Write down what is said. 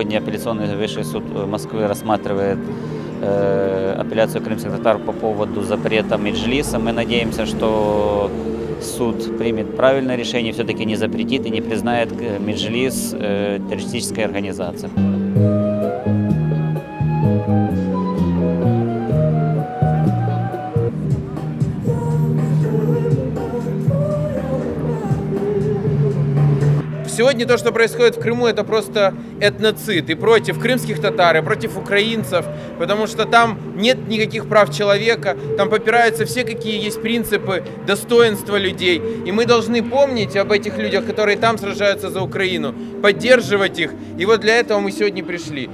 сегодня апелляционный высший суд Москвы рассматривает апелляцию крымских татар по поводу запрета меджлиса. Мы надеемся, что суд примет правильное решение, все-таки не запретит и не признает меджлис террористической организацией. Сегодня то, что происходит в Крыму, это просто этноцид. И против крымских татар, и против украинцев, потому что там нет никаких прав человека, там попираются все, какие есть принципы достоинства людей. И мы должны помнить об этих людях, которые там сражаются за Украину, поддерживать их. И вот для этого мы сегодня пришли.